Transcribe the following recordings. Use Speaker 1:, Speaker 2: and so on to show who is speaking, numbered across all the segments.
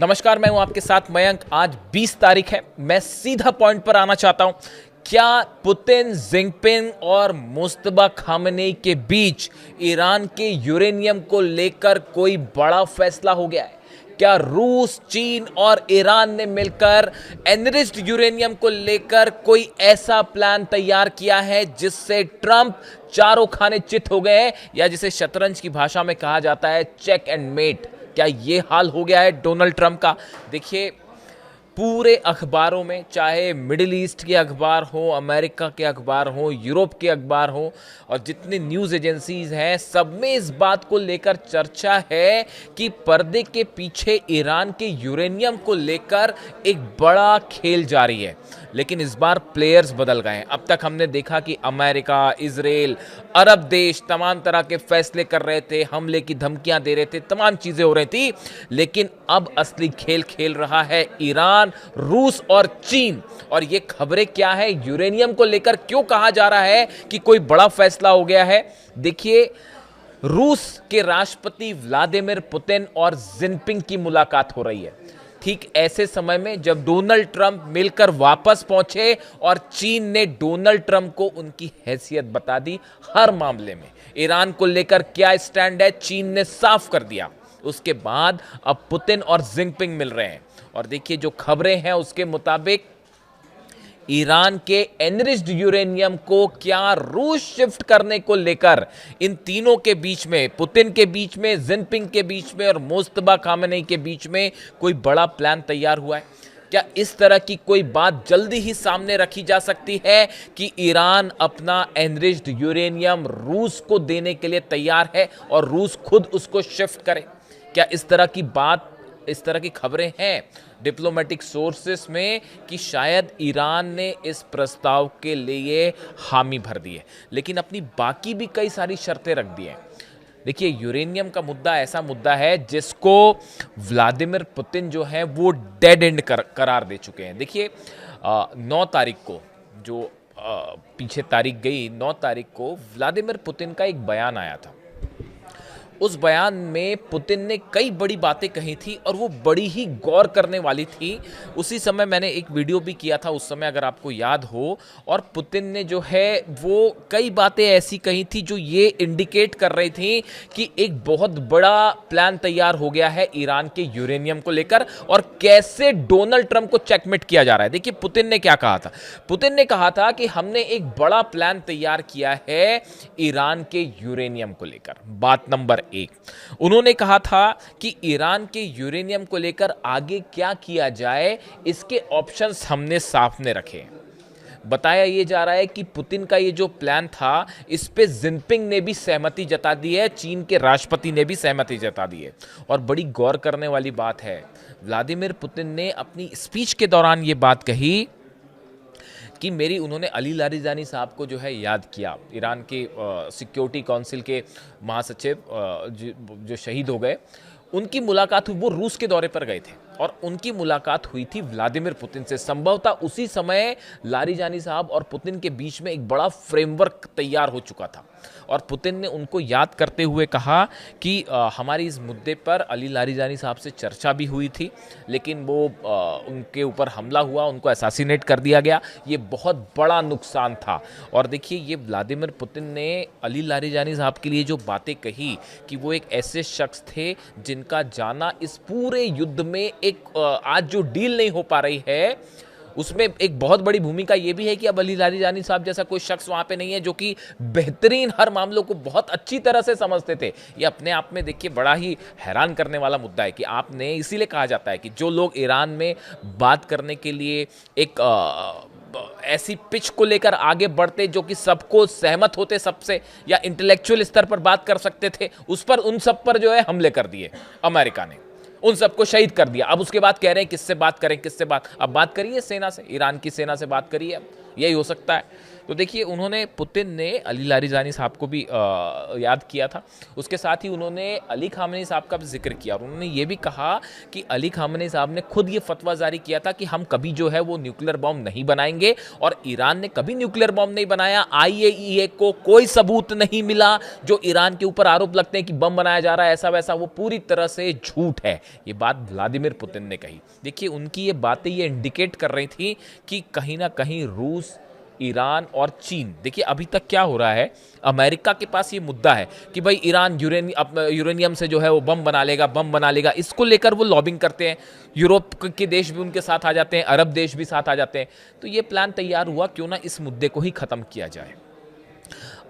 Speaker 1: नमस्कार, मैं हूं आपके साथ मयंक। आज 20 तारीख है। मैं सीधा पॉइंट पर आना चाहता हूं। क्या पुतिन, जिनपिंग और मुस्तफा खामेनेई के बीच ईरान के यूरेनियम को लेकर कोई बड़ा फैसला हो गया है? क्या रूस, चीन और ईरान ने मिलकर एनरिच्ड यूरेनियम को लेकर कोई ऐसा प्लान तैयार किया है जिससे ट्रंप चारों खाने चित हो गए हैं, या जिसे शतरंज की भाषा में कहा जाता है चेक एंड मेट? क्या ये हाल हो गया है डोनाल्ड ट्रंप का? देखिए, पूरे अखबारों में, चाहे मिडिल ईस्ट के अखबार हो, अमेरिका के अखबार हो, यूरोप के अखबार हो, और जितनी न्यूज़ एजेंसीज हैं, सब में इस बात को लेकर चर्चा है कि पर्दे के पीछे ईरान के यूरेनियम को लेकर एक बड़ा खेल जारी है। लेकिन इस बार प्लेयर्स बदल गए हैं। अब तक हमने देखा कि अमेरिका, इजराइल, अरब देश तमाम तरह के फैसले कर रहे थे, हमले की धमकियां दे रहे थे, तमाम चीजें हो रही थी। लेकिन अब असली खेल खेल रहा है ईरान, रूस और चीन। और ये खबरें क्या है, यूरेनियम को लेकर क्यों कहा जा रहा है कि कोई बड़ा फैसला हो गया है? देखिए, रूस के राष्ट्रपति व्लादिमीर पुतिन और जिनपिंग की मुलाकात हो रही है ठीक ऐसे समय में जब डोनाल्ड ट्रंप मिलकर वापस पहुंचे और चीन ने डोनाल्ड ट्रंप को उनकी हैसियत बता दी। हर मामले में ईरान को लेकर क्या स्टैंड है, चीन ने साफ कर दिया। उसके बाद अब पुतिन और जिनपिंग मिल रहे हैं। और देखिए, जो खबरें हैं उसके मुताबिक ईरान के एनरिच्ड यूरेनियम को क्या रूस शिफ्ट करने को लेकर इन तीनों के बीच में, पुतिन के बीच में, जिनपिंग के बीच में और मुस्तफा खामेनेई के बीच में कोई बड़ा प्लान तैयार हुआ है? क्या इस तरह की कोई बात जल्दी ही सामने रखी जा सकती है कि ईरान अपना एनरिच्ड यूरेनियम रूस को देने के लिए तैयार है और रूस खुद उसको शिफ्ट करे? क्या इस तरह की बात, इस तरह की खबरें हैं डिप्लोमेटिक सोर्सेस में कि शायद ईरान ने इस प्रस्ताव के लिए हामी भर दी है, लेकिन अपनी बाकी भी कई सारी शर्तें रख दी हैं। देखिए, यूरेनियम का मुद्दा ऐसा मुद्दा है जिसको व्लादिमीर पुतिन जो है वो डेड एंड करार दे चुके हैं। देखिए, 9 तारीख को, जो पीछे तारीख गई, 9 तारीख को व्लादिमीर पुतिन का एक बयान आया था। उस बयान में पुतिन ने कई बड़ी बातें कही थी और वो बड़ी ही गौर करने वाली थी। उसी समय मैंने एक वीडियो भी किया था उस समय, अगर आपको याद हो। और पुतिन ने जो है वो कई बातें ऐसी कही थी जो ये इंडिकेट कर रही थी कि एक बहुत बड़ा प्लान तैयार हो गया है ईरान के यूरेनियम को लेकर और कैसे डोनाल्ड ट्रंप को चेकमेट किया जा रहा है। देखिए, पुतिन ने क्या कहा था। पुतिन ने कहा था कि हमने एक बड़ा प्लान तैयार किया है ईरान के यूरेनियम को लेकर। बात नंबर एक, उन्होंने कहा था कि ईरान के यूरेनियम को लेकर आगे क्या किया जाए, इसके ऑप्शंस हमने सामने रखे। बताया ये जा रहा है कि पुतिन का ये जो प्लान था, इस पे जिनपिंग ने भी सहमति जता दी है, चीन के राष्ट्रपति ने भी सहमति जता दी है। और बड़ी गौर करने वाली बात है, व्लादिमीर पुतिन ने अपनी स्पीच के दौरान ये बात कही कि उन्होंने अली लारिजानी साहब को जो है याद किया, ईरान के सिक्योरिटी काउंसिल के महासचिव जो शहीद हो गए। उनकी मुलाकात हुई, वो रूस के दौरे पर गए थे और उनकी मुलाकात हुई थी व्लादिमीर पुतिन से। संभवतः उसी समय लारिजानी साहब और पुतिन के बीच में एक बड़ा फ्रेमवर्क तैयार हो चुका था। और पुतिन ने उनको याद करते हुए कहा कि हमारी इस मुद्दे पर अली लारिजानी साहब से चर्चा भी हुई थी, लेकिन वो उनके ऊपर हमला हुआ, उनको असैसिनेट कर दिया गया। ये बहुत बड़ा नुकसान था। और देखिए, ये व्लादिमीर पुतिन ने अली लारिजानी साहब के लिए जो बातें कही कि वो एक ऐसे शख्स थे जिनका जाना इस पूरे युद्ध में एक आज जो डील नहीं हो पा रही है उसमें एक बहुत बड़ी भूमिका ये भी है कि अब अली लारिजानी साहब जैसा कोई शख्स वहां पे नहीं है जो कि बेहतरीन हर मामलों को बहुत अच्छी तरह से समझते थे। ये अपने आप में देखिए बड़ा ही हैरान करने वाला मुद्दा है कि आपने, इसीलिए कहा जाता है कि जो लोग ईरान में बात करने के लिए एक ऐसी पिच को लेकर आगे बढ़ते जो कि सबको सहमत होते सबसे, या इंटेलेक्चुअल स्तर पर बात कर सकते थे, उस पर, उन सब पर जो है हमले कर दिए अमेरिका ने, उन सबको शहीद कर दिया। अब उसके बाद कह रहे हैं किससे बात करें, किससे बात, अब बात करिए सेना से, ईरान की सेना से बात करिए, अब यही हो सकता है। तो देखिए उन्होंने, पुतिन ने अली लारिजानी साहब को भी याद किया था, उसके साथ ही उन्होंने अली खामनेई साहब का भी जिक्र किया और उन्होंने ये भी कहा कि अली खामनेई साहब ने खुद ये फतवा जारी किया था कि हम कभी जो है वो न्यूक्लियर बॉम्ब नहीं बनाएंगे, और ईरान ने कभी न्यूक्लियर बॉम्ब नहीं बनाया। आईएईए को कोई सबूत नहीं मिला। जो ईरान के ऊपर आरोप लगते हैं कि बम बनाया जा रहा है ऐसा वैसा, वो पूरी तरह से झूठ है। ये बात व्लादिमीर पुतिन ने कही। देखिए उनकी ये बातें ये इंडिकेट कर रही थी कि कहीं ना कहीं रूस, ईरान और चीन, देखिए अभी तक क्या हो रहा है, अमेरिका के पास ये मुद्दा है कि भाई ईरान यूरेनियम से जो है वो बम बना लेगा। इसको लेकर वो लॉबिंग करते हैं, यूरोप के देश भी उनके साथ आ जाते हैं, अरब देश भी साथ आ जाते हैं। तो ये प्लान तैयार हुआ, क्यों ना इस मुद्दे को ही खत्म किया जाए।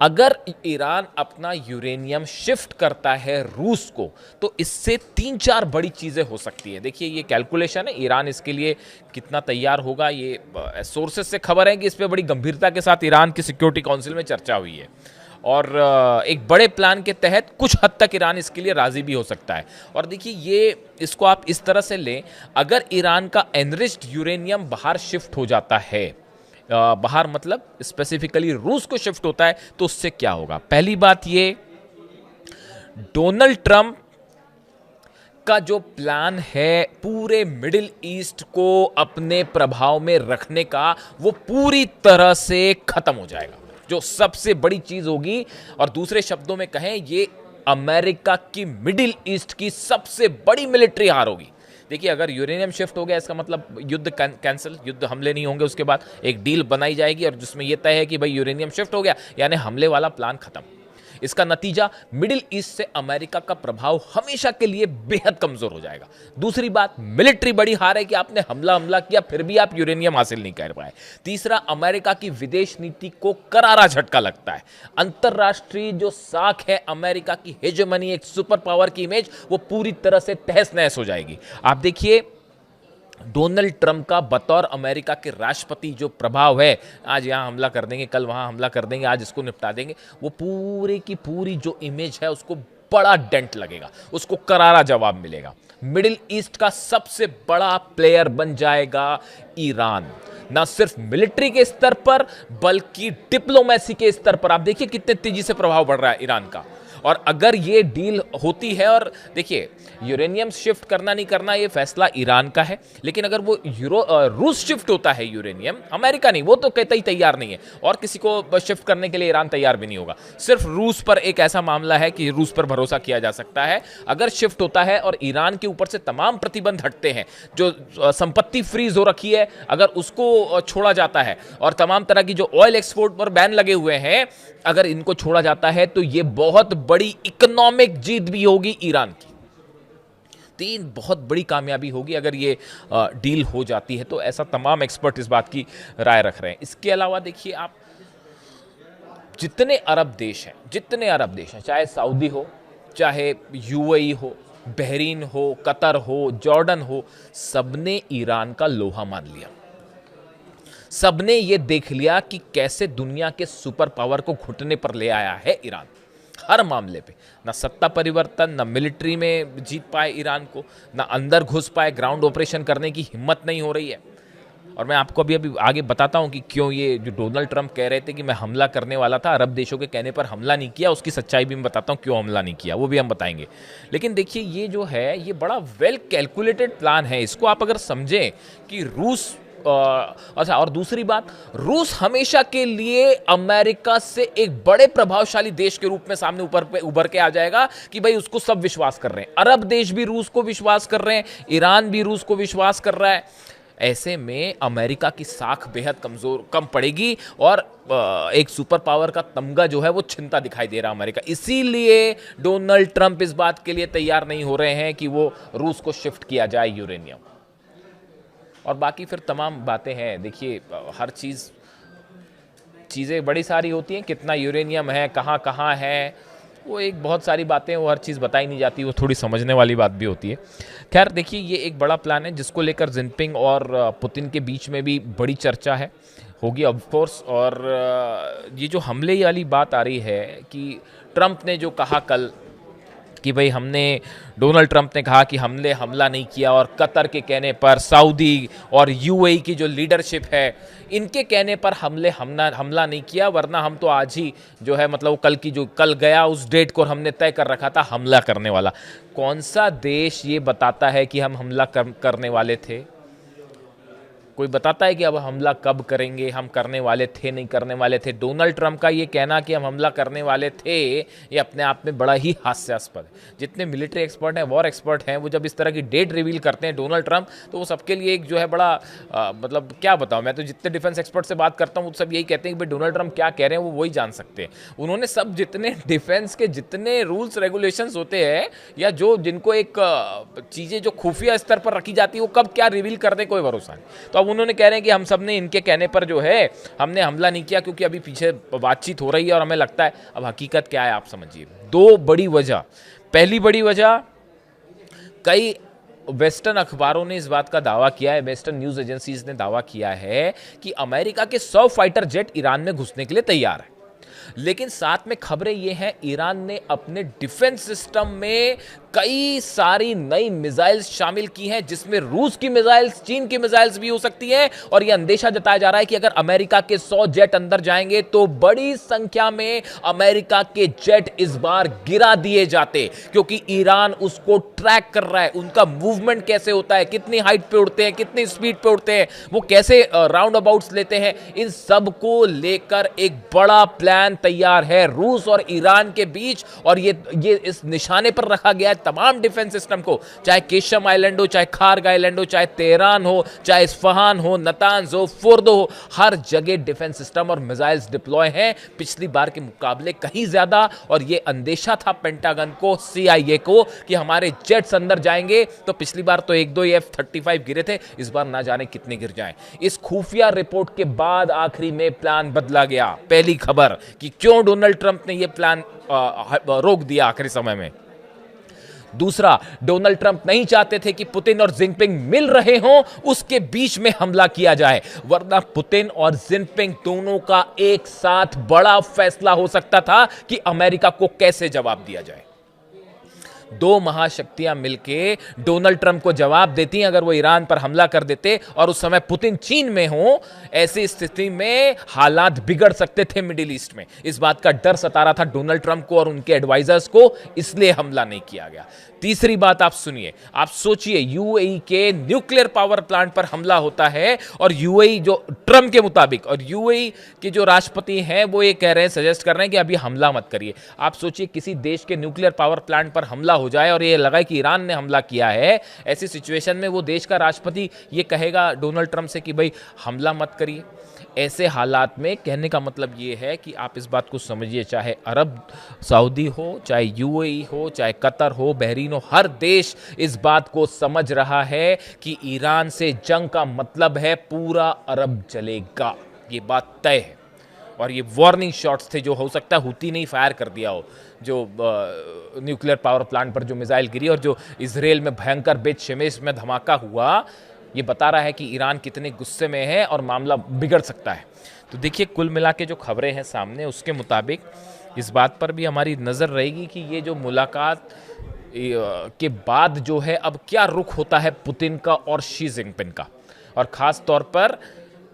Speaker 1: अगर ईरान अपना यूरेनियम शिफ्ट करता है रूस को, तो इससे 3-4 बड़ी चीज़ें हो सकती है। देखिए ये कैलकुलेशन है, ईरान इसके लिए कितना तैयार होगा, ये सोर्सेज से खबर है कि इस पर बड़ी गंभीरता के साथ ईरान की सिक्योरिटी काउंसिल में चर्चा हुई है और एक बड़े प्लान के तहत कुछ हद तक ईरान इसके लिए राजी भी हो सकता है। और देखिए ये, इसको आप इस तरह से लें, अगर ईरान का एनरिच्ड यूरेनियम बाहर शिफ्ट हो जाता है, बाहर मतलब स्पेसिफिकली रूस को शिफ्ट होता है, तो उससे क्या होगा। पहली बात ये, डोनाल्ड ट्रंप का जो प्लान है पूरे मिडिल ईस्ट को अपने प्रभाव में रखने का, वो पूरी तरह से खत्म हो जाएगा, जो सबसे बड़ी चीज होगी। और दूसरे शब्दों में कहें, ये अमेरिका की मिडिल ईस्ट की सबसे बड़ी मिलिट्री हार होगी। देखिए अगर यूरेनियम शिफ्ट हो गया, इसका मतलब युद्ध कैंसिल, युद्ध हमले नहीं होंगे, उसके बाद एक डील बनाई जाएगी और जिसमें यह तय है कि भाई यूरेनियम शिफ्ट हो गया, यानी हमले वाला प्लान खत्म। इसका नतीजा मिडिल ईस्ट से अमेरिका का प्रभाव हमेशा के लिए बेहद कमजोर हो जाएगा। दूसरी बात, मिलिट्री बड़ी हार है कि आपने हमला किया फिर भी आप यूरेनियम हासिल नहीं कर पाए। तीसरा, अमेरिका की विदेश नीति को करारा झटका लगता है। अंतरराष्ट्रीय जो साख है अमेरिका की हेजेमनी, एक सुपर पावर की इमेज, वो पूरी तरह से तहस नहस हो जाएगी। आप देखिए डोनाल्ड ट्रंप का बतौर अमेरिका के राष्ट्रपति जो प्रभाव है, आज यहाँ हमला कर देंगे, कल वहाँ हमला कर देंगे, आज इसको निपटा देंगे, वो पूरी की पूरी जो इमेज है उसको बड़ा डेंट लगेगा, उसको करारा जवाब मिलेगा। मिडिल ईस्ट का सबसे बड़ा प्लेयर बन जाएगा ईरान, ना सिर्फ मिलिट्री के स्तर पर बल्कि डिप्लोमेसी के स्तर पर। आप देखिए कितने तेजी से प्रभाव बढ़ रहा है ईरान का। और अगर ये डील होती है, और देखिए यूरेनियम शिफ्ट करना नहीं करना ये फैसला ईरान का है, लेकिन अगर वो रूस शिफ्ट होता है यूरेनियम, अमेरिका नहीं, वो तो कहता ही तैयार नहीं है और किसी को शिफ्ट करने के लिए ईरान तैयार भी नहीं होगा। सिर्फ रूस पर एक ऐसा मामला है कि रूस पर भरोसा किया जा सकता है। अगर शिफ्ट होता है और ईरान के ऊपर से तमाम प्रतिबंध हटते हैं, जो संपत्ति फ्रीज हो रखी है अगर उसको छोड़ा जाता है, और तमाम तरह की जो ऑयल एक्सपोर्ट पर बैन लगे हुए हैं अगर इनको छोड़ा जाता है, तो ये बहुत बड़ी इकोनॉमिक जीत भी होगी ईरान की। तीन बहुत बड़ी कामयाबी होगी अगर ये डील हो जाती है, तो ऐसा तमाम एक्सपर्ट इस बात की राय रख रहे हैं। इसके अलावा देखिए आप, जितने अरब देश हैं, चाहे सऊदी हो, चाहे यूएई हो, बहरीन हो, कतर हो, जॉर्डन हो, सबने ईरान का लोहा मान लिया। सबने ये देख लिया कि कैसे दुनिया के सुपर पावर को घुटने पर ले आया है ईरान। हर मामले पे, ना सत्ता परिवर्तन, ना मिलिट्री में जीत पाए ईरान को, ना अंदर घुस पाए, ग्राउंड ऑपरेशन करने की हिम्मत नहीं हो रही है। और मैं आपको अभी आगे बताता हूं कि क्यों ये जो डोनाल्ड ट्रंप कह रहे थे कि मैं हमला करने वाला था, अरब देशों के कहने पर हमला नहीं किया, उसकी सच्चाई भी मैं बताता हूं क्यों हमला नहीं किया, वो भी हम बताएंगे। लेकिन देखिए ये जो है ये बड़ा वेल कैलकुलेटेड प्लान है। इसको आप अगर समझें कि रूस, अच्छा, और दूसरी बात, रूस हमेशा के लिए अमेरिका से एक बड़े प्रभावशाली देश के रूप में सामने उभर के आ जाएगा कि भाई उसको सब विश्वास कर रहे हैं। अरब देश भी रूस को विश्वास कर रहे हैं, ईरान भी रूस को विश्वास कर रहा है। ऐसे में अमेरिका की साख बेहद कम पड़ेगी और एक सुपर पावर का तमगा जो है वो छिनता दिखाई दे रहा है अमेरिका। इसीलिए डोनाल्ड ट्रंप इस बात के लिए तैयार नहीं हो रहे हैं कि वो रूस को शिफ्ट किया जाए यूरेनियम। और बाकी फिर तमाम बातें हैं। देखिए हर चीज़ें बड़ी सारी होती हैं, कितना यूरेनियम है, कहाँ कहाँ है, वो एक बहुत सारी बातें, वो हर चीज़ बताई नहीं जाती, वो थोड़ी समझने वाली बात भी होती है। खैर देखिए ये एक बड़ा प्लान है जिसको लेकर जिनपिंग और पुतिन के बीच में भी बड़ी चर्चा होगी ऑफ कोर्स। और ये जो हमले वाली बात आ रही है कि ट्रंप ने जो कहा कल कि भाई हमने, डोनाल्ड ट्रंप ने कहा कि हमने हमला नहीं किया, और कतर के कहने पर, सऊदी और यूएई की जो लीडरशिप है इनके कहने पर हमला नहीं किया, वरना हम तो आज ही जो है मतलब कल गया उस डेट को हमने तय कर रखा था हमला करने वाला। कौन सा देश ये बताता है कि हम हमला करने वाले थे? कोई बताता है कि अब हमला कब करेंगे, हम करने वाले थे, नहीं करने वाले थे? डोनाल्ड ट्रंप का ये कहना कि हम हमला करने वाले थे, ये अपने आप में बड़ा ही हास्यास्पद है। जितने मिलिट्री एक्सपर्ट हैं, वॉर एक्सपर्ट हैं, वो जब इस तरह की डेट रिवील करते हैं डोनाल्ड ट्रंप, तो वो सबके लिए एक जो है बड़ा मतलब क्या बताऊं, मैं तो जितने डिफेंस एक्सपर्ट से बात करता हूं वो सब यही कहते हैं कि भाई डोनाल्ड ट्रंप क्या कह रहे हैं वो वही जान सकते हैं। उन्होंने सब जितने डिफेंस के जितने रूल्स रेगुलेशंस होते हैं, या जो जिनको एक चीज़ें जो खुफिया स्तर पर रखी जाती है, वो कब क्या रिवील कर दे कोई भरोसा नहीं। तो अब उन्होंने कह रहे हैं कि हम सब ने इनके कहने पर जो है हमने हमला नहीं किया, क्योंकि अभी पीछे बातचीत हो रही है और हमें लगता है। अब हकीकत क्या है आप समझिए। दो बड़ी वजह। पहली बड़ी वजह, कई वेस्टर्न अखबारों ने इस बात का दावा किया है, वेस्टर्न न्यूज एजेंसीज ने दावा किया है कि अमेरिका के 100 फाइटर जेट ईरान में घुसने के लिए तैयार है। लेकिन साथ में खबरें ये हैं, ईरान ने अपने डिफेंस सिस्टम में कई सारी नई मिसाइल्स शामिल की हैं, जिसमें रूस की मिसाइल्स, चीन की मिसाइल्स भी हो सकती हैं। और यह अंदेशा जताया जा रहा है कि अगर अमेरिका के 100 जेट अंदर जाएंगे तो बड़ी संख्या में अमेरिका के जेट इस बार गिरा दिए जाते, क्योंकि ईरान उसको ट्रैक कर रहा है। उनका मूवमेंट कैसे होता है, कितनी हाइट पे उड़ते हैं, कितनी स्पीड पे उड़ते हैं, वो कैसे राउंड अबाउट्स लेते हैं, इन सब को लेकर एक बड़ा प्लान तैयार है रूस और ईरान के बीच। और ये इस निशाने पर रखा गया है तमाम डिफेंस सिस्टम को, चाहे केशम आइलैंड हो, चाहे खार्ग आइलैंड हो, चाहे तेहरान हो, चाहे इस्फहान हो, नतांज हो, फोर्दो हो, हर जगह डिफेंस सिस्टम और मिसाइल्स डिप्लॉय हैं, पिछली बार के मुकाबले कहीं ज्यादा। और ये अंदेशा था पेंटागन को, CIA को, कि हमारे जेट्स अंदर जाएंगे तो पिछली बार तो 1-2 F-35 गिरे थे, इस बार ना जाने कितने गिर जाएं। इस खुफिया रिपोर्ट के बाद आखिरी में प्लान बदला गया। पहली खबर कि क्यों डोनाल्ड ट्रंप ने यह प्लान रोक दिया आखिरी समय में। दूसरा, डोनाल्ड ट्रंप नहीं चाहते थे कि पुतिन और जिनपिंग मिल रहे हों, उसके बीच में हमला किया जाए, वरना पुतिन और जिनपिंग दोनों का एक साथ बड़ा फैसला हो सकता था कि अमेरिका को कैसे जवाब दिया जाए। दो महाशक्तियां मिलके डोनाल्ड ट्रंप को जवाब देती, अगर वो ईरान पर हमला कर देते और उस समय पुतिन चीन में हो, ऐसी स्थिति में हालात बिगड़ सकते थे मिडिल ईस्ट में। इस बात का डर सता रहा था डोनाल्ड ट्रंप को और उनके एडवाइजर्स को, इसलिए हमला नहीं किया गया। तीसरी बात आप सुनिए, आप सोचिए, यूएई के न्यूक्लियर पावर प्लांट पर हमला होता है और यूएई जो ट्रंप के मुताबिक, और यूएई के जो राष्ट्रपति हैं वो ये कह रहे हैं, सजेस्ट कर रहे हैं कि अभी हमला मत करिए। आप सोचिए किसी देश के न्यूक्लियर पावर प्लांट पर हमला हो जाए और ये लगा कि ईरान ने हमला किया है, ऐसी सिचुएशन में वो देश का राष्ट्रपति ये कहेगा डोनाल्ड ट्रंप से कि भाई हमला मत करिए। ऐसे हालात में कहने का मतलब ये है कि आप इस बात को समझिए, चाहे अरब सऊदी हो, चाहे यूएई हो, चाहे कतर हो, बहरीन हो, हर देश इस बात को समझ रहा है कि ईरान से जंग का मतलब है पूरा अरब जलेगा। ये बात तय है। और ये वार्निंग शॉट्स थे, जो हो सकता है हुती ने फायर कर दिया हो, जो न्यूक्लियर पावर प्लांट पर जो मिसाइल गिरी और जो इजराइल में भयंकर बेत शेमेश में धमाका हुआ, ये बता रहा है कि ईरान कितने गुस्से में है और मामला बिगड़ सकता है। तो देखिए, कुल मिला के जो खबरें हैं सामने, उसके मुताबिक इस बात पर भी हमारी नज़र रहेगी कि ये जो मुलाकात के बाद जो है अब क्या रुख होता है पुतिन का और शी जिनपिंग का, और ख़ास तौर पर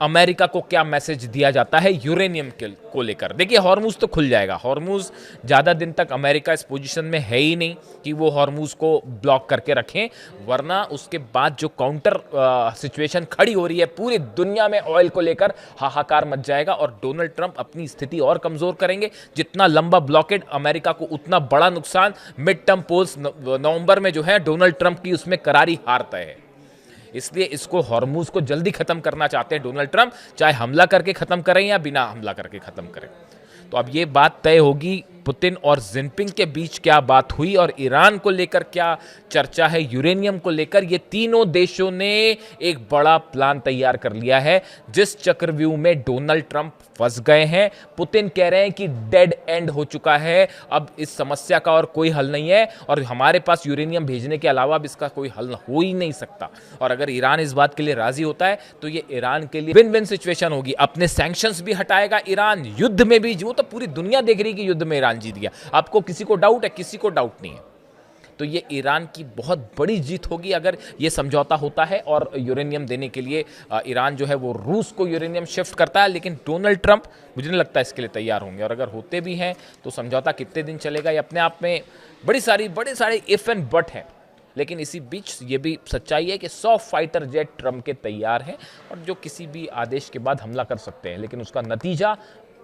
Speaker 1: अमेरिका को क्या मैसेज दिया जाता है यूरेनियम को लेकर। देखिए, हॉर्मूज तो खुल जाएगा। हॉर्मूज ज़्यादा दिन तक अमेरिका इस पोजीशन में है ही नहीं कि वो हॉर्मूज को ब्लॉक करके रखें, वरना उसके बाद जो काउंटर सिचुएशन खड़ी हो रही है पूरी दुनिया में ऑयल को लेकर, हाहाकार मच जाएगा और डोनाल्ड ट्रंप अपनी स्थिति और कमज़ोर करेंगे। जितना लंबा ब्लॉकेड अमेरिका को, उतना बड़ा नुकसान। मिड टर्म पोल्स नवंबर में जो है डोनाल्ड ट्रंप की, उसमें करारी हार तय है। इसलिए इसको, हॉर्मूज को जल्दी खत्म करना चाहते हैं डोनाल्ड ट्रंप, चाहे हमला करके खत्म करें या बिना हमला करके खत्म करें। तो अब ये बात तय होगी पुतिन और जिनपिंग के बीच क्या बात हुई और ईरान को लेकर क्या चर्चा है, यूरेनियम को लेकर। ये तीनों देशों ने एक बड़ा प्लान तैयार कर लिया है, जिस चक्रव्यूह में डोनाल्ड ट्रंप फंस गए हैं। पुतिन कह रहे हैं कि डेड एंड हो चुका है, अब इस समस्या का और कोई हल नहीं है और हमारे पास यूरेनियम भेजने के अलावा अब इसका कोई हल हो ही नहीं सकता। और अगर ईरान इस बात के लिए राजी होता है तो ये ईरान के लिए विन विन सिचुएशन होगी। अपने सैंक्शंस भी हटाएगा ईरान, युद्ध में भी, वो तो पूरी दुनिया देख रही है कि युद्ध में ईरान जीत गया। आपको किसी को डाउट है? किसी को डाउट नहीं है। तो ये ईरान की बहुत बड़ी जीत होगी अगर ये समझौता होता है और यूरेनियम देने के लिए ईरान जो है वो रूस को यूरेनियम शिफ्ट करता है। लेकिन डोनाल्ड ट्रंप मुझे नहीं लगता इसके लिए तैयार होंगे, और अगर होते भी हैं तो समझौता कितने दिन चलेगा ये अपने आप में बड़े सारे इफ एंड बट हैं। लेकिन इसी बीच ये भी सच्चाई है कि 100 फाइटर जेट ट्रंप के तैयार हैं और जो किसी भी आदेश के बाद हमला कर सकते हैं, लेकिन उसका नतीजा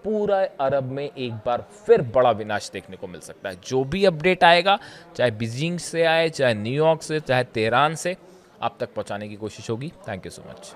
Speaker 1: पूरा अरब में एक बार फिर बड़ा विनाश देखने को मिल सकता है। जो भी अपडेट आएगा, चाहे बीजिंग से आए, चाहे न्यूयॉर्क से, चाहे तेहरान से, आप तक पहुंचाने की कोशिश होगी। Thank you so much.